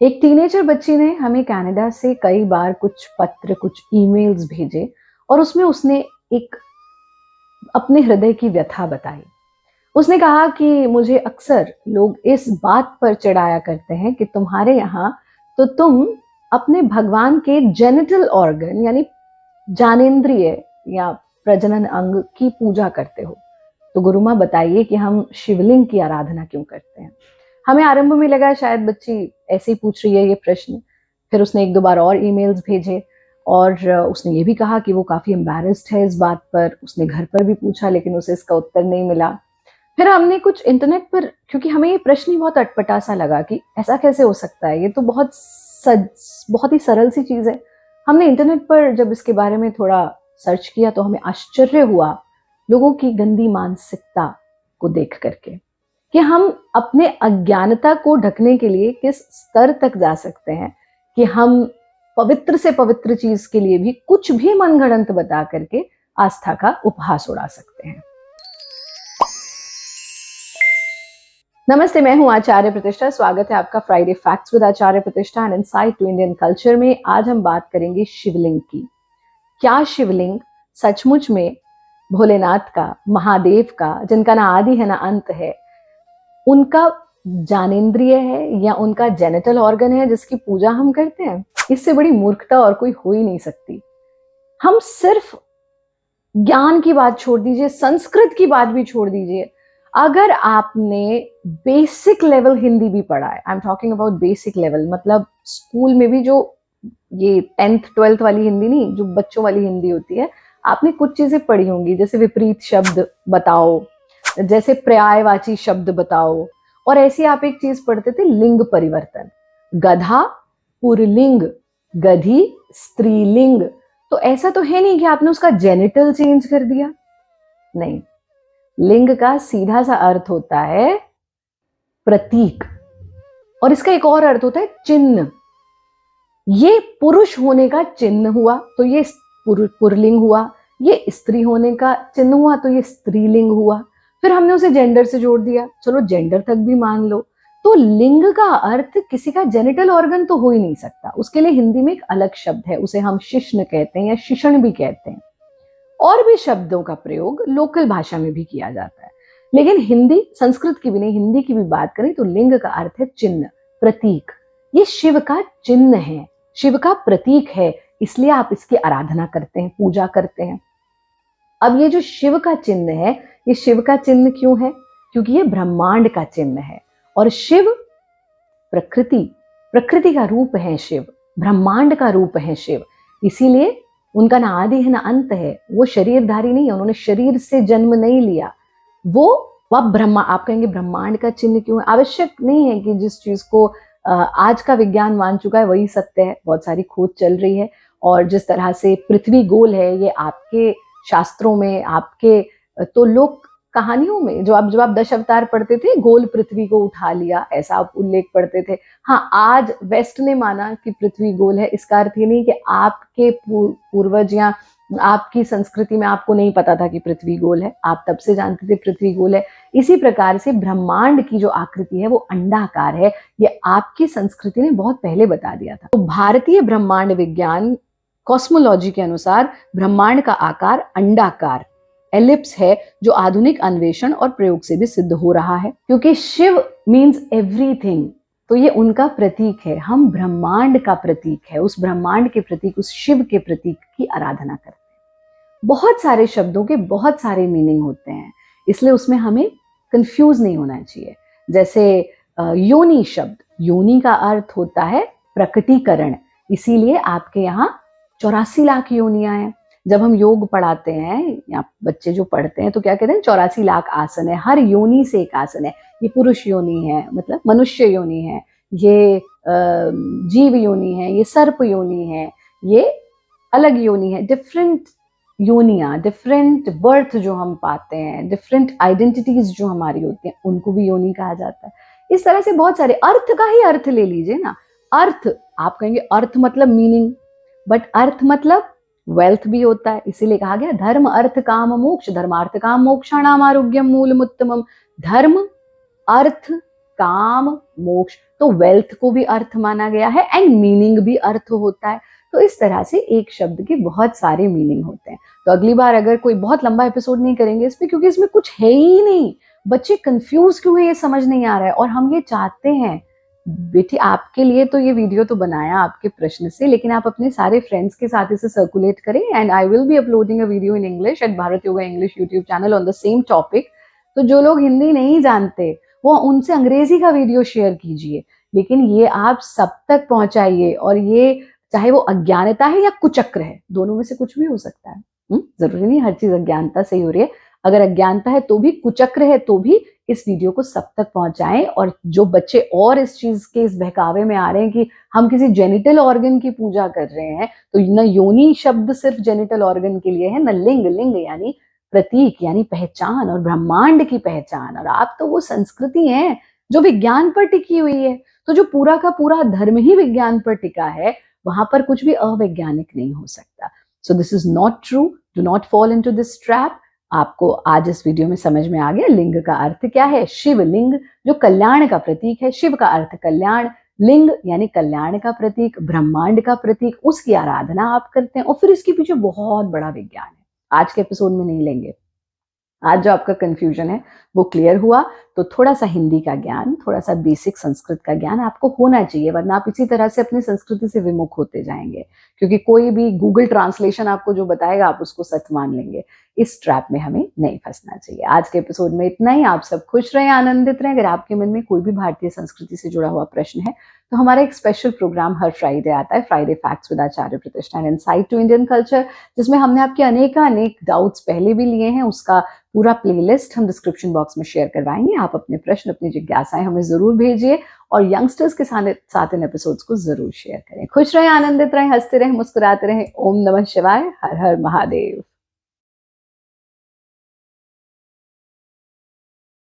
एक टीनेजर बच्ची ने हमें कनाडा से कई बार कुछ पत्र, कुछ ईमेल्स भेजे और उसमें उसने एक अपने हृदय की व्यथा बताई। उसने कहा कि मुझे अक्सर लोग इस बात पर चिढ़ाया करते हैं कि तुम्हारे यहाँ तो तुम अपने भगवान के जेनिटल ऑर्गन यानी जानेंद्रिय या प्रजनन अंग की पूजा करते हो। तो गुरु माँ बताइए कि हम शिवलिंग की आराधना क्यों करते हैं। हमें आरंभ में लगा शायद बच्ची ऐसे ही पूछ रही है ये प्रश्न। फिर उसने एक दो बार और ईमेल्स भेजे और उसने ये भी कहा कि वो काफी एम्बैरेस्ड है इस बात पर। उसने घर पर भी पूछा लेकिन उसे इसका उत्तर नहीं मिला। फिर हमने कुछ इंटरनेट पर, क्योंकि हमें ये प्रश्न ही बहुत अटपटा सा लगा कि ऐसा कैसे हो सकता है, ये तो बहुत ही सरल सी चीज है। हमने इंटरनेट पर जब इसके बारे में थोड़ा सर्च किया तो हमें आश्चर्य हुआ लोगों की गंदी मानसिकता को देख करके कि हम अपने अज्ञानता को ढकने के लिए किस स्तर तक जा सकते हैं कि हम पवित्र से पवित्र चीज के लिए भी कुछ भी मनगढ़ंत बता करके आस्था का उपहास उड़ा सकते हैं। नमस्ते, मैं हूं आचार्य प्रतिष्ठा। स्वागत है आपका Friday facts with Acharya Pratishtha and insight to Indian culture में। आज हम बात करेंगे शिवलिंग की। क्या शिवलिंग सचमुच में भोलेनाथ का, महादेव का, जिनका ना आदि है ना अंत है, उनका जानेंद्रिय है या उनका जेनिटल ऑर्गन है जिसकी पूजा हम करते हैं? इससे बड़ी मूर्खता और कोई हो ही नहीं सकती। हम सिर्फ ज्ञान की बात छोड़ दीजिए, संस्कृत की बात भी छोड़ दीजिए, अगर आपने बेसिक लेवल हिंदी भी पढ़ा है, I am talking about basic level, मतलब स्कूल में भी जो ये 10th 12th वाली हिंदी नहीं, जो बच्चों वाली हिंदी होती है, आपने कुछ चीजें पढ़ी होंगी, जैसे विपरीत शब्द बताओ, जैसे पर्यायवाची शब्द बताओ, और ऐसी आप एक चीज पढ़ते थे, लिंग परिवर्तन। गधा पुरलिंग, गधी स्त्रीलिंग। तो ऐसा तो है नहीं कि आपने उसका जेनिटल चेंज कर दिया, नहीं। लिंग का सीधा सा अर्थ होता है प्रतीक, और इसका एक और अर्थ होता है चिन्ह। ये पुरुष होने का चिन्ह हुआ तो ये पुरलिंग हुआ, ये स्त्री होने का चिन्ह हुआ तो ये स्त्रीलिंग हुआ। फिर हमने उसे जेंडर से जोड़ दिया, चलो जेंडर तक भी मान लो। तो लिंग का अर्थ किसी का जेनिटल ऑर्गन तो हो ही नहीं सकता। उसके लिए हिंदी में एक अलग शब्द है, उसे हम शिश्न कहते हैं या शिशण भी कहते हैं। और भी शब्दों का प्रयोग लोकल भाषा में भी किया जाता है, लेकिन हिंदी, संस्कृत की भी नहीं, हिंदी की भी बात करें तो लिंग का अर्थ है चिन्ह, प्रतीक। ये शिव का चिन्ह है, शिव का प्रतीक है, इसलिए आप इसकी आराधना करते हैं, पूजा करते हैं। अब ये जो शिव का चिन्ह है, ये शिव का चिन्ह क्यों है? क्योंकि ये ब्रह्मांड का चिन्ह है, और शिव प्रकृति का रूप है, शिव ब्रह्मांड का रूप है शिव। इसीलिए उनका ना आदि है ना अंत है। वो शरीरधारी नहीं है, उन्होंने शरीर से जन्म नहीं लिया। वो ब्रह्मा, आप कहेंगे ब्रह्मांड का चिन्ह क्यों है? आवश्यक नहीं है कि जिस चीज को आज का विज्ञान मान चुका है वही सत्य है। बहुत सारी खोज चल रही है, और जिस तरह से पृथ्वी गोल है, ये आपके शास्त्रों में, आपके तो लोक कहानियों में जब आप 10 अवतार पढ़ते थे, गोल पृथ्वी को उठा लिया, ऐसा आप उल्लेख पढ़ते थे। हाँ, आज वेस्ट ने माना कि पृथ्वी गोल है, इसका अर्थ ये नहीं कि आपके पूर्वज या आपकी संस्कृति में आपको नहीं पता था कि पृथ्वी गोल है, आप तब से जानते थे पृथ्वी गोल है। इसी प्रकार से ब्रह्मांड की जो आकृति है वो अंडाकार है, ये आपकी संस्कृति ने बहुत पहले बता दिया था। तो भारतीय ब्रह्मांड विज्ञान कॉस्मोलॉजी के अनुसार ब्रह्मांड का आकार अंडाकार, एलिप्स है, जो आधुनिक अन्वेषण और प्रयोग से भी सिद्ध हो रहा है। क्योंकि शिव मीन्स एवरीथिंग, तो ये उनका प्रतीक है। हम ब्रह्मांड का प्रतीक है, उस ब्रह्मांड के प्रतीक, उस शिव के प्रतीक की आराधना करते हैं। बहुत सारे शब्दों के बहुत सारे मीनिंग होते हैं, इसलिए उसमें हमें कंफ्यूज नहीं होना चाहिए। जैसे योनि शब्द, योनि का अर्थ होता है प्रकटीकरण, इसीलिए आपके यहाँ 84 लाख योनियां हैं। जब हम योग पढ़ाते हैं या बच्चे जो पढ़ते हैं तो क्या कहते हैं, 84 लाख आसन है, हर योनि से एक आसन है। ये पुरुष योनि है, मतलब मनुष्य योनि है, ये जीव योनि है, ये सर्प योनि है, ये अलग योनि है। डिफरेंट योनियां, डिफरेंट बर्थ जो हम पाते हैं, डिफरेंट आइडेंटिटीज जो हमारी होती हैं, उनको भी योनि कहा जाता है। इस तरह से बहुत सारे अर्थ का ही अर्थ ले लीजिए ना। अर्थ, आप कहेंगे अर्थ मतलब मीनिंग, बट अर्थ मतलब वेल्थ भी होता है। इसीलिए कहा गया धर्म अर्थ काम मोक्ष, धर्मार्थ काम मोक्षाणाम आरोग्यम मूलमुत्तमम। धर्म, अर्थ, काम, मोक्ष, तो वेल्थ को भी अर्थ माना गया है एंड मीनिंग भी अर्थ होता है। तो इस तरह से एक शब्द के बहुत सारे मीनिंग होते हैं। तो अगली बार अगर कोई बहुत लंबा एपिसोड नहीं करेंगे इस पे, क्योंकि इसमें कुछ है ही नहीं, बच्चे कंफ्यूज क्यों है ये समझ नहीं आ रहा है। और हम ये चाहते हैं बेटी, आपके लिए तो ये वीडियो तो बनाया आपके प्रश्न से, लेकिन आप अपने सारे फ्रेंड्स के साथ इसे सर्कुलेट करें। And I will be uploading a video in English at Bharat yoga English YouTube channel on the same topic. तो जो लोग हिंदी नहीं जानते वो उनसे अंग्रेजी का वीडियो शेयर कीजिए, लेकिन ये आप सब तक पहुंचाइए। और ये चाहे वो अज्ञानता है या कुचक्र है, दोनों में से कुछ भी हो सकता है। जरूरी नहीं हर चीज अज्ञानता से ही हो रही है। अगर अज्ञानता है तो भी, कुचक्र है तो भी, इस वीडियो को सब तक पहुंचाएं। और जो बच्चे और इस चीज के इस बहकावे में आ रहे हैं कि हम किसी जेनिटल ऑर्गन की पूजा कर रहे हैं, तो न योनि शब्द सिर्फ जेनिटल ऑर्गन के लिए है, न लिंग, लिंग यानी प्रतीक यानी पहचान, और ब्रह्मांड की पहचान। और आप तो वो संस्कृति हैं जो विज्ञान पर टिकी हुई है। तो जो पूरा का पूरा धर्म ही विज्ञान पर टिका है, वहां पर कुछ भी अवैज्ञानिक नहीं हो सकता। So this is not true, do not fall into this trap. आपको आज इस वीडियो में समझ में आ गया लिंग का अर्थ क्या है। शिवलिंग जो कल्याण का प्रतीक है, शिव का अर्थ कल्याण, लिंग यानी कल्याण का प्रतीक, ब्रह्मांड का प्रतीक, उसकी आराधना आप करते हैं। और फिर इसके पीछे बहुत बड़ा विज्ञान है, आज के एपिसोड में नहीं लेंगे। आज जो आपका कंफ्यूजन है वो क्लियर हुआ। तो थोड़ा सा हिंदी का ज्ञान, थोड़ा सा बेसिक संस्कृत का ज्ञान आपको होना चाहिए, वरना आप इसी तरह से अपनी संस्कृति से विमुख होते जाएंगे। क्योंकि कोई भी गूगल ट्रांसलेशन आपको जो बताएगा आप उसको सच मान लेंगे। इस ट्रैप में हमें नहीं फंसना चाहिए। आज के एपिसोड में इतना ही। आप सब खुश रहें, आनंदित रहें। अगर आपके मन में कोई भी भारतीय संस्कृति से जुड़ा हुआ प्रश्न है तो हमारा एक स्पेशल प्रोग्राम हर फ्राइडे आता है, Friday facts with Acharya Pratishthan and insight to Indian culture, जिसमें हमने आपके अनेक डाउट्स पहले भी लिए हैं। उसका पूरा प्लेलिस्ट हम डिस्क्रिप्शन बॉक्स में शेयर करवाएंगे। आप अपने प्रश्न, अपनी जिज्ञासाएं हमें जरूर भेजिए और यंगस्टर्स के साथ इन एपिसोड्स को जरूर शेयर करें। खुश रहें, आनंदित रहें, हंसते रहें, मुस्कुराते रहें। ओम नमः शिवाय, हर हर महादेव।